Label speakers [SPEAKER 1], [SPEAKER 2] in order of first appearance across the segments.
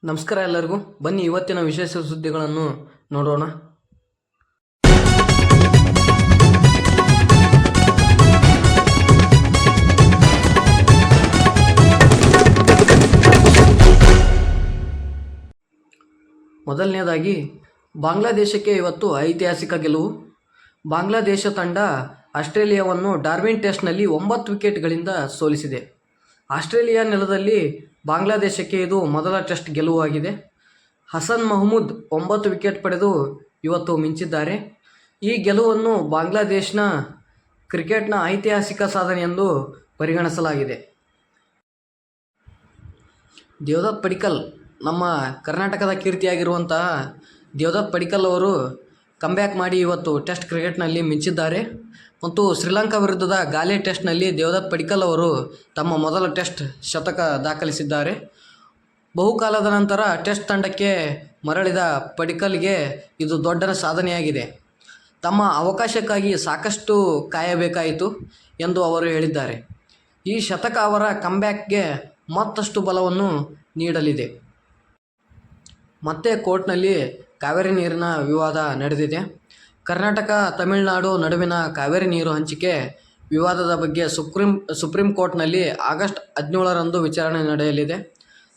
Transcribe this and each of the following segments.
[SPEAKER 1] ನಮಸ್ಕಾರ ಎಲ್ಲರಿಗೂ. ಬನ್ನಿ ಇವತ್ತಿನ ವಿಶೇಷ ಸುದ್ದಿಗಳನ್ನು ನೋಡೋಣ. ಮೊದಲನೇದಾಗಿ ಬಾಂಗ್ಲಾದೇಶಕ್ಕೆ ಇವತ್ತು ಐತಿಹಾಸಿಕ ಗೆಲುವು. ಬಾಂಗ್ಲಾದೇಶ ತಂಡ ಆಸ್ಟ್ರೇಲಿಯಾವನ್ನು ಡಾರ್ವಿನ್ ಟೆಸ್ಟ್ನಲ್ಲಿ 9 ವಿಕೆಟ್ಗಳಿಂದ ಸೋಲಿಸಿದೆ. ಆಸ್ಟ್ರೇಲಿಯಾ ನೆಲದಲ್ಲಿ ಬಾಂಗ್ಲಾದೇಶಕ್ಕೆ ಇದು ಮೊದಲ ಟೆಸ್ಟ್ ಗೆಲುವಾಗಿದೆ. ಹಸನ್ ಮಹಮೂದ್ 9 ವಿಕೆಟ್ ಪಡೆದು ಇವತ್ತು ಮಿಂಚಿದ್ದಾರೆ. ಈ ಗೆಲುವನ್ನು ಬಾಂಗ್ಲಾದೇಶನ ಕ್ರಿಕೆಟ್ನ ಐತಿಹಾಸಿಕ ಸಾಧನೆ ಎಂದು ಪರಿಗಣಿಸಲಾಗಿದೆ. ದೇವದತ್ ಪಡಿಕ್ಕಲ್, ನಮ್ಮ ಕರ್ನಾಟಕದ ಕೀರ್ತಿಯಾಗಿರುವಂತಹ ದೇವದತ್ ಪಡಿಕ್ಕಲ್ ಅವರು ಕಮ್ಬ್ಯಾಕ್ ಮಾಡಿ ಇವತ್ತು ಟೆಸ್ಟ್ ಕ್ರಿಕೆಟ್ನಲ್ಲಿ ಮಿಂಚಿದ್ದಾರೆ. ಮತ್ತು ಶ್ರೀಲಂಕಾ ವಿರುದ್ಧದ ಗಾಲೆ ಟೆಸ್ಟ್ನಲ್ಲಿ ದೇವದತ್ ಪಡಿಕ್ಕಲ್ ಅವರು ತಮ್ಮ ಮೊದಲ ಟೆಸ್ಟ್ ಶತಕ ದಾಖಲಿಸಿದ್ದಾರೆ. ಬಹುಕಾಲದ ನಂತರ ಟೆಸ್ಟ್ ತಂಡಕ್ಕೆ ಮರಳಿದ ಪಡಿಕ್ಕಲ್ಗೆ ಇದು ದೊಡ್ಡ ಸಾಧನೆಯಾಗಿದೆ. ತಮ್ಮ ಅವಕಾಶಕ್ಕಾಗಿ ಸಾಕಷ್ಟು ಕಾಯಬೇಕಾಯಿತು ಎಂದು ಅವರು ಹೇಳಿದ್ದಾರೆ. ಈ ಶತಕ ಅವರ ಕಮ್ಬ್ಯಾಕ್ಗೆ ಮತ್ತಷ್ಟು ಬಲವನ್ನು ನೀಡಲಿದೆ. ಮತ್ತೆ ಕೋರ್ಟ್ನಲ್ಲಿ ಕಾವೇರಿ ನೀರಿನ ವಿವಾದ ನಡೆದಿದೆ. ಕರ್ನಾಟಕ ತಮಿಳುನಾಡು ನಡುವಿನ ಕಾವೇರಿ ನೀರು ಹಂಚಿಕೆ ವಿವಾದದ ಬಗ್ಗೆ ಸುಪ್ರೀಂ ಕೋರ್ಟ್ನಲ್ಲಿ ಆಗಸ್ಟ್ 17ರಂದು ವಿಚಾರಣೆ ನಡೆಯಲಿದೆ.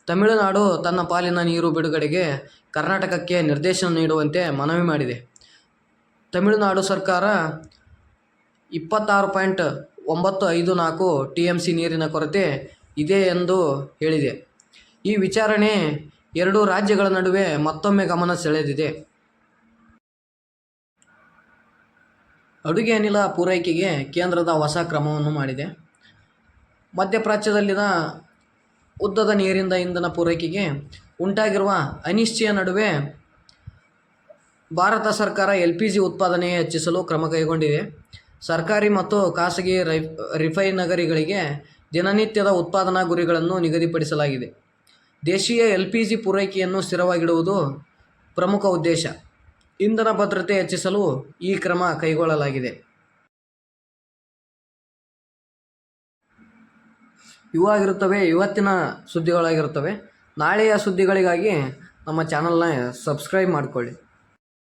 [SPEAKER 1] ತಮಿಳುನಾಡು ತನ್ನ ಪಾಲಿನ ನೀರು ಬಿಡುಗಡೆಗೆ ಕರ್ನಾಟಕಕ್ಕೆ ನಿರ್ದೇಶನ ನೀಡುವಂತೆ ಮನವಿ ಮಾಡಿದೆ. ತಮಿಳುನಾಡು ಸರ್ಕಾರ 26.954 TMC ನೀರಿನ ಕೊರತೆ ಇದೆ ಎಂದು ಹೇಳಿದೆ. ಈ ವಿಚಾರಣೆ ಎರಡೂ ರಾಜ್ಯಗಳ ನಡುವೆ ಮತ್ತೊಮ್ಮೆ ಗಮನ ಸೆಳೆದಿದೆ. ಅಡುಗೆ ಅನಿಲ ಪೂರೈಕೆಗೆ ಕೇಂದ್ರದ ಹೊಸ ಕ್ರಮವನ್ನು ಮಾಡಿದೆ. ಮಧ್ಯಪ್ರಾಚ್ಯದಲ್ಲಿನ ಉದ್ದದ ನೀರಿಂದ ಇಂಧನ ಪೂರೈಕೆಗೆ ಉಂಟಾಗಿರುವ ಅನಿಶ್ಚಯ ನಡುವೆ ಭಾರತ ಸರ್ಕಾರ LPG ಉತ್ಪಾದನೆ ಹೆಚ್ಚಿಸಲು ಕ್ರಮ ಕೈಗೊಂಡಿದೆ. ಸರ್ಕಾರಿ ಮತ್ತು ಖಾಸಗಿ ರಿಫೈನರಿಗಳಿಗೆ ದಿನನಿತ್ಯದ ಉತ್ಪಾದನಾ ಗುರಿಗಳನ್ನು ನಿಗದಿಪಡಿಸಲಾಗಿದೆ. ದೇಶೀಯ LPG ಪೂರೈಕೆಯನ್ನು ಸ್ಥಿರವಾಗಿಡುವುದು ಪ್ರಮುಖ ಉದ್ದೇಶ. ಇಂಧನ ಭದ್ರತೆ ಹೆಚ್ಚಿಸಲು ಈ ಕ್ರಮ ಕೈಗೊಳ್ಳಲಾಗಿದೆ. ಇವಾಗಿರುತ್ತವೆ ಇವತ್ತಿನ ಸುದ್ದಿಗಳಾಗಿರುತ್ತವೆ. ನಾಳೆಯ ಸುದ್ದಿಗಳಿಗಾಗಿ ನಮ್ಮ ಚಾನಲ್ನ ಸಬ್ಸ್ಕ್ರೈಬ್ ಮಾಡಿಕೊಳ್ಳಿ.